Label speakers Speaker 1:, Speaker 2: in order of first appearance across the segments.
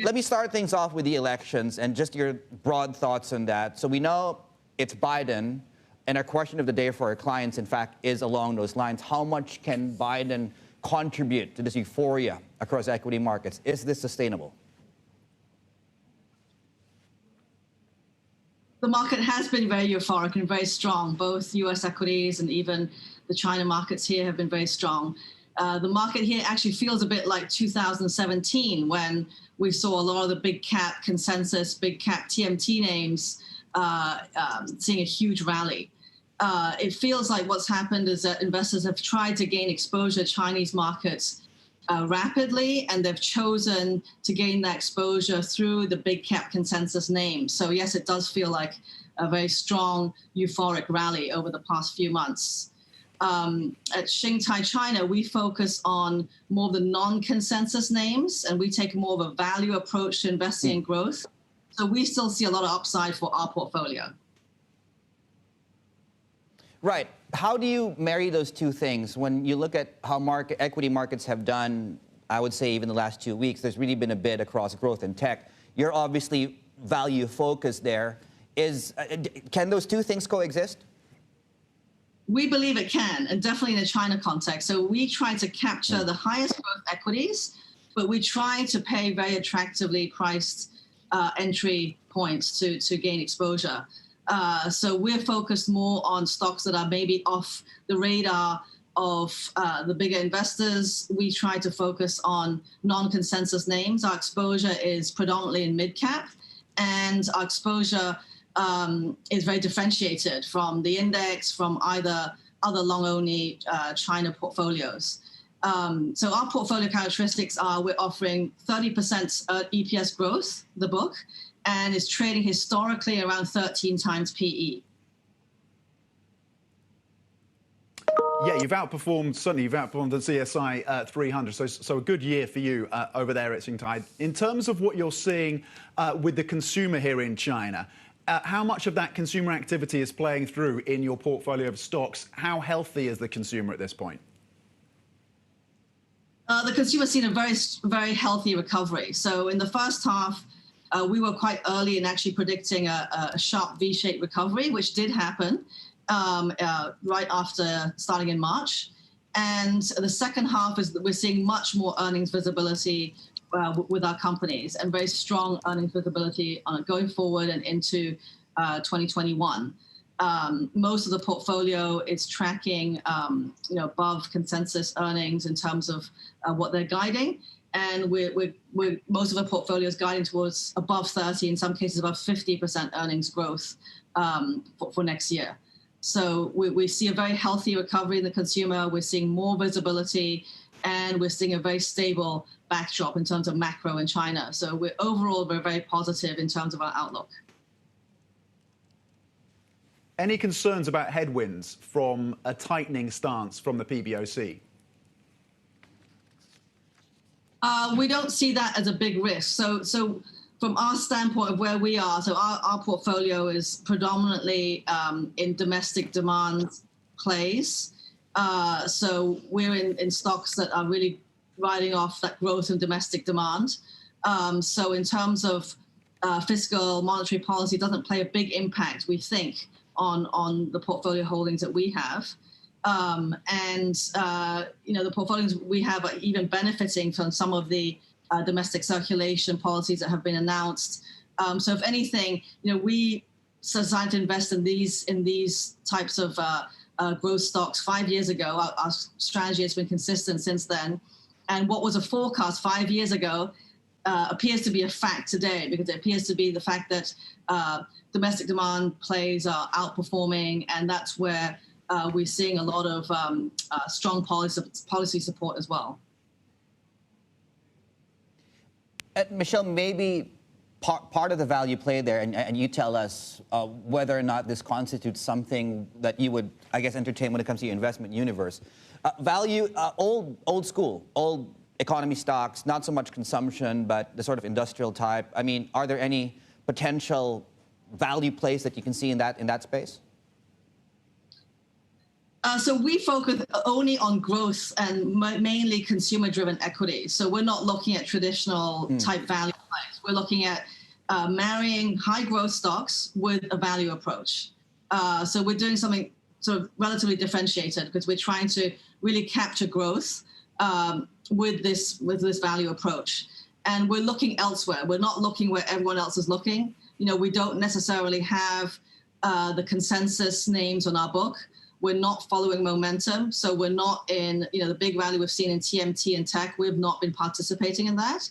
Speaker 1: Let me start things off with the elections and just your broad thoughts on that. So we know it's Biden, and our question of the day for our clients, in fact, is along those lines. How much can Biden contribute to this euphoria across equity markets? Is this sustainable?
Speaker 2: The market has been very euphoric and very strong. Both U.S. equities and even the China markets here have been very strong. The market here actually feels a bit like 2017 when we saw a lot of the big cap consensus, big cap TMT names seeing a huge rally. It feels like what's happened is that investors have tried to gain exposure to Chinese markets rapidly, and they've chosen to gain that exposure through the big cap consensus names. So yes, it does feel like a very strong euphoric rally over the past few months. At Xingtai China, we focus on more of the non-consensus names, and we take more of a value approach to investing in growth. So we still see a lot of upside for our portfolio.
Speaker 1: Right. How do you marry those two things? When you look at how equity markets have done, I would say even the last 2 weeks, there's really been a bid across growth and tech. You're obviously value focused there. Can those two things coexist?
Speaker 2: We believe it can, and definitely in the China context. So we try to capture the highest growth equities, but we try to pay very attractively priced entry points to gain exposure. So we're focused more on stocks that are maybe off the radar of the bigger investors. We try to focus on non-consensus names. Our exposure is predominantly in mid-cap, and our exposure is very differentiated from the index, from either other long-only China portfolios. So our portfolio characteristics are we're offering 30% EPS growth, the book, and is trading historically around 13 times PE.
Speaker 3: Yeah, certainly you've outperformed the CSI 300, so a good year for you over there at Xingtai. In terms of what you're seeing with the consumer here in China, how much of that consumer activity is playing through in your portfolio of stocks? How healthy is the consumer at this point?
Speaker 2: The consumer's seen a very, very healthy recovery. So in the first half, we were quite early in actually predicting a sharp V-shaped recovery, which did happen right after starting in March. And the second half is that we're seeing much more earnings visibility with our companies, and very strong earnings visibility going forward and into 2021. Most of the portfolio is tracking above consensus earnings in terms of what they're guiding. And most of our portfolio is guiding towards above 30, in some cases above 50% earnings growth for next year. So we see a very healthy recovery in the consumer. We're seeing more visibility, and we're seeing a very stable backdrop in terms of macro in China. So we're very positive in terms of our outlook.
Speaker 3: Any concerns about headwinds from a tightening stance from the PBOC?
Speaker 2: We don't see that as a big risk. So from our standpoint of where we are, so our portfolio is predominantly in domestic demand plays. So we're in stocks that are really riding off that growth in domestic demand. So in terms of fiscal monetary policy, it doesn't play a big impact, we think, on the portfolio holdings that we have. The portfolios we have are even benefiting from some of the domestic circulation policies that have been announced. So if anything, we decided to invest in these types of growth stocks 5 years ago. Our strategy has been consistent since then. And what was a forecast 5 years ago appears to be a fact today, because it appears to be the fact that domestic demand plays are outperforming, and that's where we're seeing a lot of strong policy support as well.
Speaker 1: Michelle, maybe part of the value play there, and you tell us whether or not this constitutes something that you would, I guess, entertain when it comes to your investment universe. Value, old school, old economy stocks, not so much consumption, but the sort of industrial type. I mean, are there any potential value plays that you can see in that space?
Speaker 2: So we focus only on growth and mainly consumer-driven equities. So we're not looking at traditional type value plays. we're looking at marrying high growth stocks with a value approach. So we're doing something sort of relatively differentiated because we're trying to really capture growth with this value approach. And we're looking elsewhere. We're not looking where everyone else is looking. We don't necessarily have the consensus names on our book. We're not following momentum. So we're not in, the big rally we've seen in TMT and tech. We've not been participating in that.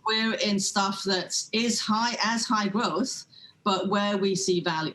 Speaker 2: We're in stuff that is high growth, but where we see value.